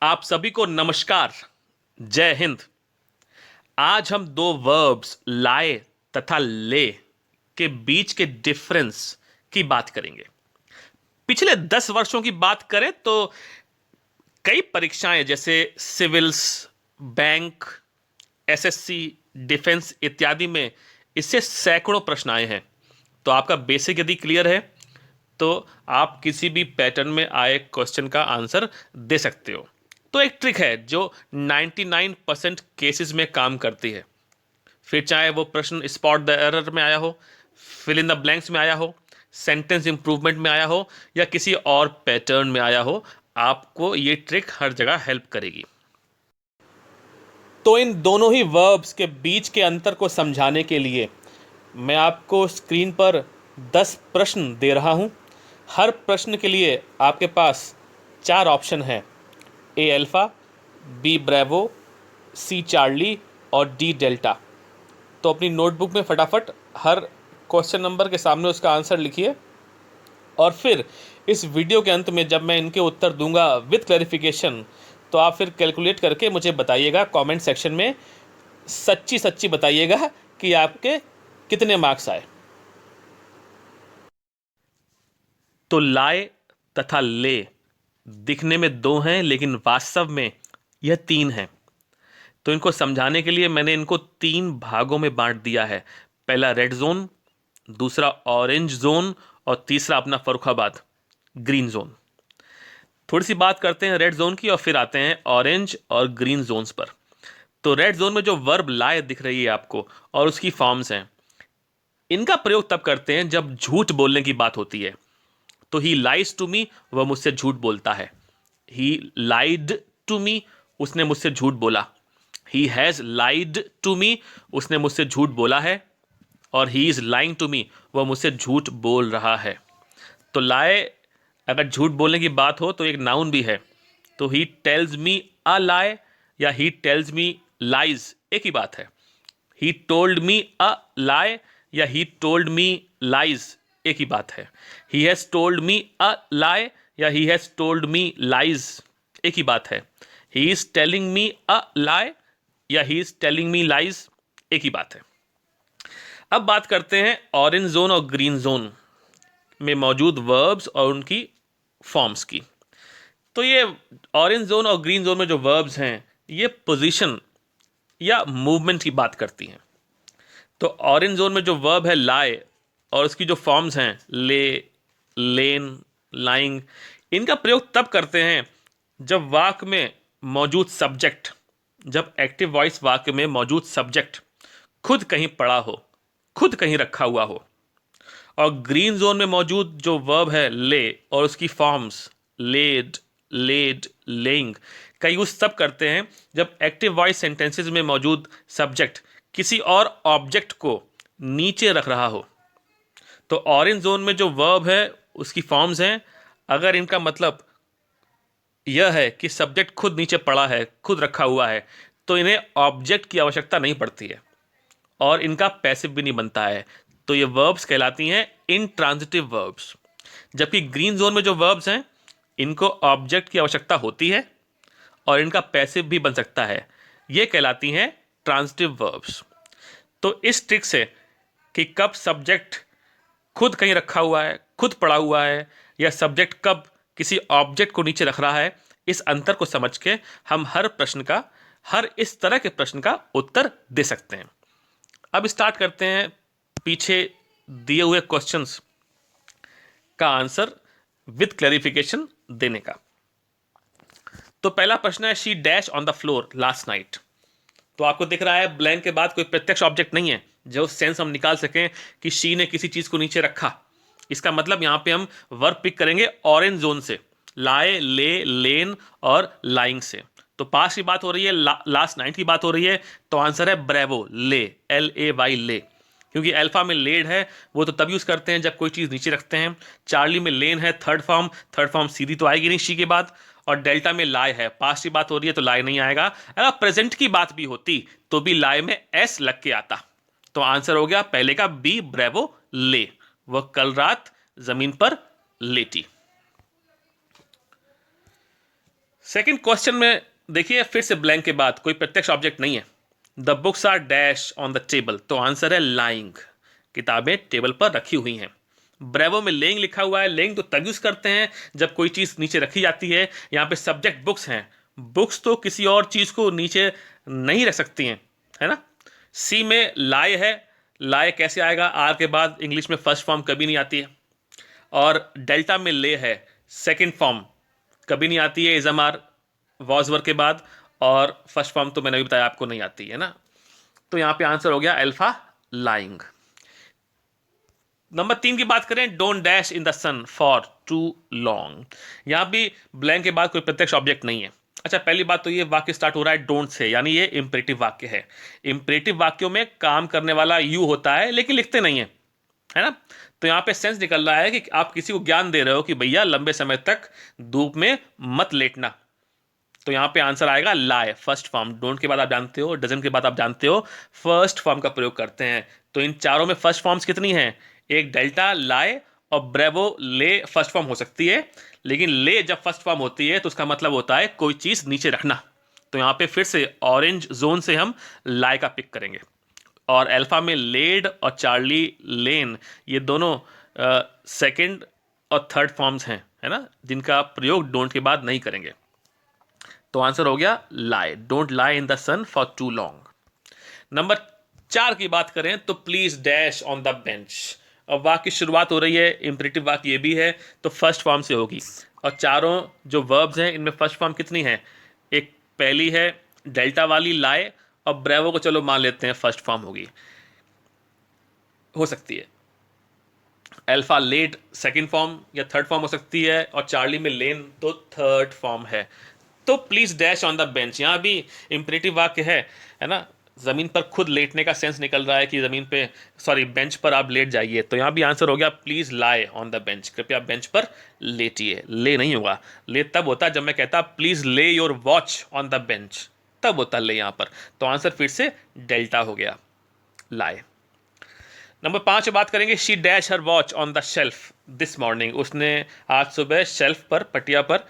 आप सभी को नमस्कार। जय हिंद। आज हम दो वर्ब्स लाए तथा ले के बीच के डिफरेंस की बात करेंगे। पिछले 10 वर्षों की बात करें तो कई परीक्षाएं जैसे सिविल्स, बैंक, एसएससी, डिफेंस इत्यादि में इससे सैकड़ों प्रश्न आए हैं। तो आपका बेसिक यदि क्लियर है तो आप किसी भी पैटर्न में आए क्वेश्चन का आंसर दे सकते हो। तो एक ट्रिक है जो 99% केसेस में काम करती है। फिर चाहे वो प्रश्न स्पॉट द एरर में आया हो, फिल इन द ब्लैंक्स में आया हो, सेंटेंस इंप्रूवमेंट में आया हो या किसी और पैटर्न में आया हो, आपको ये ट्रिक हर जगह हेल्प करेगी। तो इन दोनों ही वर्ब्स के बीच के अंतर को समझाने के लिए मैं आपको स्क्रीन पर 10 प्रश्न दे रहा हूं। हर प्रश्न के लिए आपके पास 4 ऑप्शन हैं: ए अल्फा, बी ब्रेवो, सी चार्ली और डी डेल्टा। तो अपनी नोटबुक में फटाफट हर क्वेश्चन नंबर के सामने उसका आंसर लिखिए और फिर इस वीडियो के अंत में जब मैं इनके उत्तर दूंगा विथ क्लैरिफिकेशन, तो आप फिर कैलकुलेट करके मुझे बताइएगा कमेंट सेक्शन में। सच्ची सच्ची बताइएगा कि आपके कितने मार्क्स आए। तो लाए तथा ले दिखने में दो हैं लेकिन वास्तव में यह 3 हैं। तो इनको समझाने के लिए मैंने इनको 3 भागों में बांट दिया है। पहला रेड जोन, दूसरा ऑरेंज जोन और तीसरा अपना फर्रुखाबाद ग्रीन जोन। थोड़ी सी बात करते हैं रेड जोन की और फिर आते हैं ऑरेंज और ग्रीन जोन्स पर। तो रेड जोन में जो वर्ब लाए दिख रही है आपको और उसकी फॉर्म्स हैं, इनका प्रयोग तब करते हैं जब झूठ बोलने की बात होती है। तो ही लाइज टू मी, वह मुझसे झूठ बोलता है। ही लाइड टू मी, उसने मुझसे झूठ बोला। He has light to me, उसने मुझसे झूठ बोला है। और he is lying to me, वह मुझसे झूठ बोल रहा है। तो लाए अगर झूठ बोलने की बात हो तो एक नाउन भी है। तो ही टेल्स मी अ लाए या ही टेल्स मी लाइज एक ही बात है। ही टोल्ड मी अ लाए या ही टोल्ड मी लाइज एक ही बात है। ही हैज टोल्ड मी अ लाए या he has told me lies एक ही बात है। ही इज टेलिंग मी अ लाए या he is telling me lies एक ही बात है। अब बात करते हैं ऑरेंज जोन और ग्रीन जोन में मौजूद वर्ब्स और उनकी फॉर्म्स की। तो ये ऑरेंज जोन और ग्रीन जोन में जो वर्ब्स हैं ये पोजीशन या मूवमेंट की बात करती हैं। तो ऑरेंज जोन में जो वर्ब है लाए और उसकी जो फॉर्म्स हैं ले, लेन, लाइंग, इनका प्रयोग तब करते हैं जब वाक्य में मौजूद सब्जेक्ट, जब एक्टिव वॉइस वाक्य में मौजूद सब्जेक्ट खुद कहीं पड़ा हो, खुद कहीं रखा हुआ हो। और ग्रीन जोन में मौजूद जो वर्ब है ले और उसकी फॉर्म्स लेड, लेड, लेइंग का यूज तब करते हैं जब एक्टिव वॉइस सेंटेंसेस में मौजूद सब्जेक्ट किसी और ऑब्जेक्ट को नीचे रख रहा हो। तो ऑरेंज जोन में जो वर्ब है उसकी फॉर्म्स हैं, अगर इनका मतलब यह है कि सब्जेक्ट खुद नीचे पड़ा है, खुद रखा हुआ है, तो इन्हें ऑब्जेक्ट की आवश्यकता नहीं पड़ती है और इनका पैसिव भी नहीं बनता है। तो ये वर्ब्स कहलाती हैं इंट्रांजिटिव वर्ब्स। जबकि ग्रीन जोन में जो वर्ब्स हैं इनको ऑब्जेक्ट की आवश्यकता होती है और इनका पैसिव भी बन सकता है। ये कहलाती हैं ट्रांजिटिव वर्ब्स। तो इस ट्रिक से कि कब सब्जेक्ट खुद कहीं रखा हुआ है, खुद पड़ा हुआ है, या सब्जेक्ट कब किसी ऑब्जेक्ट को नीचे रख रहा है, इस अंतर को समझ के हम हर प्रश्न का, हर इस तरह के प्रश्न का उत्तर दे सकते हैं। अब स्टार्ट करते हैं पीछे दिए हुए क्वेश्चंस का आंसर विद क्लैरिफिकेशन देने का। तो पहला प्रश्न है she dash on the floor last night. तो आपको दिख रहा है ब्लैंक के बाद कोई प्रत्यक्ष ऑब्जेक्ट नहीं है जो सेंस हम निकाल सकें कि शी ने किसी चीज को नीचे रखा। इसका मतलब यहां पे हम वर्ब पिक करेंगे ऑरेंज जोन से, लाए, ले, लेन और लाइंग से। तो पास की बात हो रही है, लास्ट नाइट की बात हो रही है, तो आंसर है ब्रेवो, ले, LAY, ले। क्योंकि अल्फा में लेड है, वो तो तब यूज करते हैं जब कोई चीज नीचे रखते हैं। चार्ली में लेन है, थर्ड फॉर्म सीधी तो आएगी नहीं शी के बाद। और डेल्टा में लाए है, पास्ट की बात हो रही है तो लाए नहीं आएगा। अगर प्रेजेंट की बात भी होती तो भी लाए में एस लग के आता। तो आंसर हो गया पहले का बी, ब्रेवो ले, वह कल रात जमीन पर लेटी। सेकंड क्वेश्चन में देखिए फिर से ब्लैंक के बाद कोई प्रत्यक्ष ऑब्जेक्ट नहीं है। The books are dash on the table, तो आंसर है लाइंग, किताबें टेबल पर रखी हुई हैं। ब्रेवो में लेइंग लिखा हुआ है, लेइंग तो तब यूज करते हैं जब कोई चीज नीचे रखी जाती है। यहाँ पे सब्जेक्ट बुक्स हैं, बुक्स तो किसी और चीज को नीचे नहीं रख सकती हैं, है ना। सी में लाए है, लाए कैसे आएगा, आर के बाद इंग्लिश में फर्स्ट फॉर्म कभी नहीं आती है। और डेल्टा में ले है, सेकंड फॉर्म कभी नहीं आती है इजमार वॉजवर के बाद, और फर्स्ट फॉर्म तो मैंने भी बताया आपको नहीं आती है ना। तो यहां पे आंसर हो गया अल्फा, लाइंग। नंबर 3 की बात करें, don't dash in the sun for too long. यहां भी ब्लैंक के बाद कोई प्रत्यक्ष ऑब्जेक्ट नहीं है। अच्छा, पहली बात तो ये वाक्य स्टार्ट हो रहा है डोंट से, यानी ये इंपरेटिव वाक्य है। इंपरेटिव वाक्यों में काम करने वाला यू होता है लेकिन लिखते नहीं है ना। तो यहां पे सेंस निकल रहा है कि आप किसी को ज्ञान दे रहे हो कि भैया लंबे समय तक धूप में मत लेटना। तो यहां पे आंसर आएगा लाए, फर्स्ट फॉर्म। डोंट के बाद आप जानते हो, डजन के बाद आप जानते हो, फर्स्ट फॉर्म का प्रयोग करते हैं। तो इन चारों में फर्स्ट फॉर्म्स कितनी हैं? एक डेल्टा, लाए और ब्रेवो, ले फर्स्ट फॉर्म हो सकती है। लेकिन ले जब फर्स्ट फॉर्म होती है तो उसका मतलब होता है कोई चीज नीचे रखना। तो यहां पे फिर से ऑरेंज जोन से हम लाए का पिक करेंगे। और अल्फा में लेड और चार्ली लेन, ये दोनों सेकंड और थर्ड फॉर्म्स हैं, है ना, जिनका प्रयोग डोंट के बाद नहीं करेंगे। तो आंसर हो गया lie, don't lie in the sun for too long. Number 4 की बात करें तो please dash on the bench. अब वाक्य की शुरुआत हो रही है, इंपरेटिव वाक्य ये भी है, तो फर्स्ट फॉर्म से होगी। और चारों जो वर्ब्स हैं इनमें फर्स्ट फॉर्म कितनी है? एक पहली है डेल्टा वाली लाए, और ब्रेवो को चलो मान लेते हैं फर्स्ट फॉर्म होगी, हो सकती है। अल्फा लेट सेकंड फॉर्म या थर्ड फॉर्म हो सकती है, और चार्ली में लेन तो थर्ड फॉर्म है। तो please dash on the bench, यहां भी इंपरेटिव वाक्य है ना। जमीन पर खुद लेटने का सेंस निकल रहा है कि जमीन पे, सॉरी बेंच पर आप लेट जाइए। तो यहां भी आंसर हो गया please lie on the bench, कृपया बेंच पर लेटिए। ले नहीं होगा, ले तब होता जब मैं कहता प्लीज ले your watch on the bench, तब होता ले यहां पर। तो आंसर फिर से डेल्टा हो गया, लाए। नंबर 5 बात करेंगे, she dash her watch on the shelf this morning. उसने आज सुबह शेल्फ पर, पटिया पर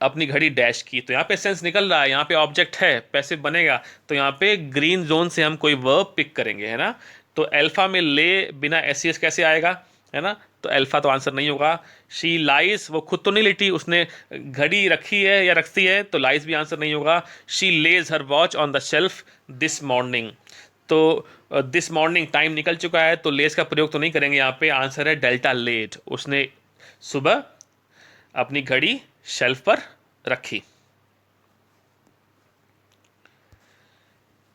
अपनी घड़ी डैश की। तो यहाँ पे सेंस निकल रहा है, यहाँ पे ऑब्जेक्ट है, पैसिव बनेगा। तो यहाँ पे ग्रीन जोन से हम कोई वर्ब पिक करेंगे, है ना। तो अल्फा में ले बिना एस कैसे आएगा, है ना। तो अल्फा तो आंसर नहीं होगा। शी लाइज, वो खुद तो नहीं लेटी, उसने घड़ी रखी है या रखती है, तो लाइज भी आंसर नहीं होगा। She lays her watch on the shelf this morning. तो दिस मॉर्निंग टाइम निकल चुका है, तो लेस का प्रयोग तो नहीं करेंगे यहाँ पे। आंसर है डेल्टा लेट, उसने सुबह अपनी घड़ी शेल्फ पर रखी।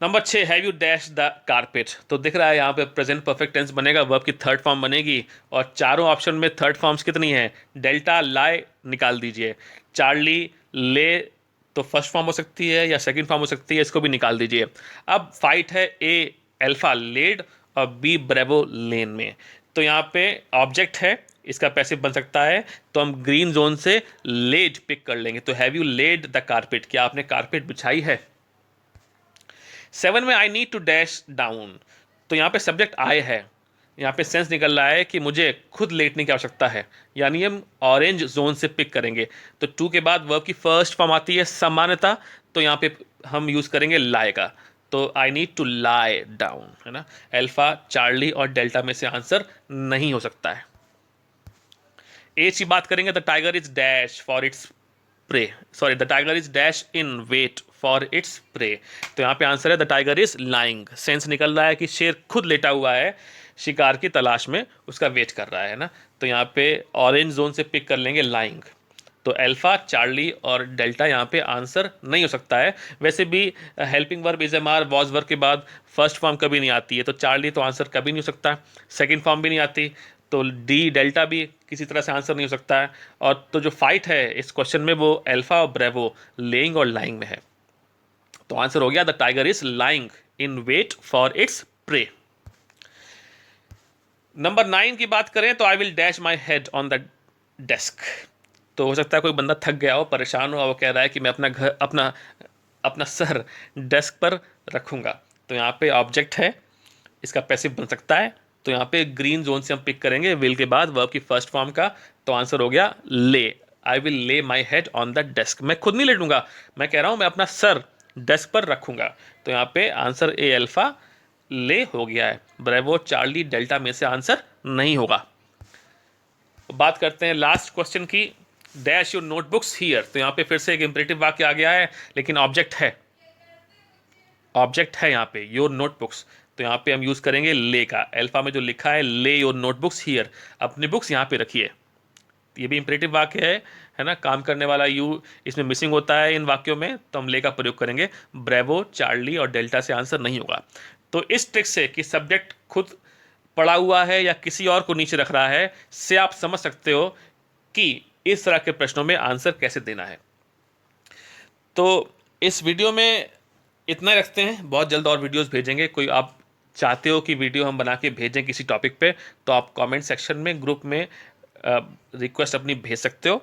Number 6, have you dash the carpet. तो दिख रहा है यहाँ पे प्रेजेंट परफेक्ट टेंस बनेगा, वर्ब की थर्ड फॉर्म बनेगी। और चारों ऑप्शन में थर्ड फॉर्म्स कितनी है? डेल्टा, लाए निकाल दीजिए। चार्ली, ले तो फर्स्ट फॉर्म हो सकती है या सेकंड फॉर्म हो सकती है, इसको भी निकाल दीजिए। अब फाइट है ए अल्फा लेड और बी ब्रेवो लेन में। तो यहाँ पे ऑब्जेक्ट है, इसका पैसिव बन सकता है, तो हम ग्रीन जोन से लेड पिक कर लेंगे। तो have you laid the carpet, क्या आपने कारपेट बिछाई है? 7 में I need to dash down. तो यहाँ पे सब्जेक्ट आई है, यहाँ पे सेंस निकल रहा है कि मुझे खुद लेटने की आवश्यकता है, यानी हम ऑरेंज जोन से पिक करेंगे। तो टू के बाद वर्ब की फर्स्ट फॉर्म आती है सामान्यता, तो यहाँ पे हम यूज करेंगे लाई का। तो I need to lie down, है ना। अल्फा, चार्ली और डेल्टा में से आंसर नहीं हो सकता है। एज की बात करेंगे, the tiger is dash for its prey, sorry the tiger is dash in wait for its prey. तो यहाँ पे आंसर है the tiger is lying. Sense निकल रहा है कि शेर खुद लेटा हुआ है, शिकार की तलाश में उसका वेट कर रहा है ना। तो यहाँ पे ऑरेंज जोन से पिक कर लेंगे लाइंग। तो अल्फा, चार्ली और डेल्टा यहाँ पे आंसर नहीं हो सकता है। वैसे भी helping verb is am are was verb के बाद फर्स्ट फॉर्म कभी नहीं आती है, तो चार्ली तो आंसर कभी नहीं हो सकता। सेकंड फॉर्म भी नहीं आती, तो डी डेल्टा भी किसी तरह से आंसर नहीं हो सकता है। और तो जो फाइट है इस क्वेश्चन में वो अल्फा और ब्रेवो, लेइंग और लाइंग में है। तो आंसर हो गया the tiger is lying in wait for its prey. Number 9 की बात करें तो I will dash my head on the desk. तो हो सकता है कोई बंदा थक गया हो, परेशान हो, वो कह रहा है कि मैं अपना सर डेस्क पर रखूंगा। तो यहाँ पे ऑब्जेक्ट है, इसका पैसिव बन सकता है। तो यहाँ पे ग्रीन जोन से हम पिक करेंगे विल के बाद वर्ब की फर्स्ट फॉर्म का। तो आंसर हो गया ले, I will lay my head on the desk. मैं खुद नहीं लेटूंगा, मैं कह रहा हूँ मैं अपना सर डेस्क पर रखूंगा। तो यहाँ पे आंसर ए अल्फा ले हो गया है, ब्रेवो चार्ली डेल्टा में से आंसर नहीं होगा। बात करते हैं लास्ट क्वेश्चन की, डैश योर नोटबुक्स हियर। तो यहाँ पे फिर से एक इंपरेटिव वाक्य आ गया है, लेकिन ऑब्जेक्ट है, ऑब्जेक्ट है यहाँ पे योर नोटबुक्स। तो यहाँ पे हम यूज करेंगे ले का। अल्फा में जो लिखा है ले योर नोटबुक्स हियर, अपनी बुक्स यहाँ पे रखिए। ये भी इंपरेटिव वाक्य है ना, काम करने वाला यू इसमें मिसिंग होता है इन वाक्यों में, तो हम ले का प्रयोग करेंगे। ब्रेवो चार्ली और डेल्टा से आंसर नहीं होगा। तो इस ट्रिक से कि सब्जेक्ट खुद पड़ा हुआ है या किसी और को नीचे रख रहा है, से आप समझ सकते हो कि इस तरह के प्रश्नों में आंसर कैसे देना है। तो इस वीडियो में इतना ही रखते हैं, बहुत जल्द और वीडियोस भेजेंगे। कोई आप चाहते हो कि वीडियो हम बना के भेजें किसी टॉपिक पे, तो आप कमेंट सेक्शन में ग्रुप में रिक्वेस्ट अपनी भेज सकते हो।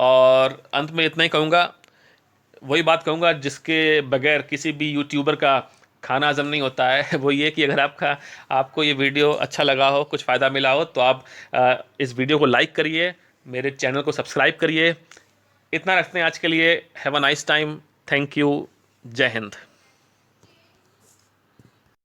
और अंत में इतना ही कहूँगा, वही बात कहूँगा जिसके बगैर किसी भी यूट्यूबर का खाना हजम नहीं होता है, वो ये कि अगर आपको ये वीडियो अच्छा लगा हो, कुछ फ़ायदा मिला हो, तो आप इस वीडियो को लाइक करिए, मेरे चैनल को सब्सक्राइब करिए। इतना रखते हैं आज के लिए। Have a nice time. Thank you. जय हिंद।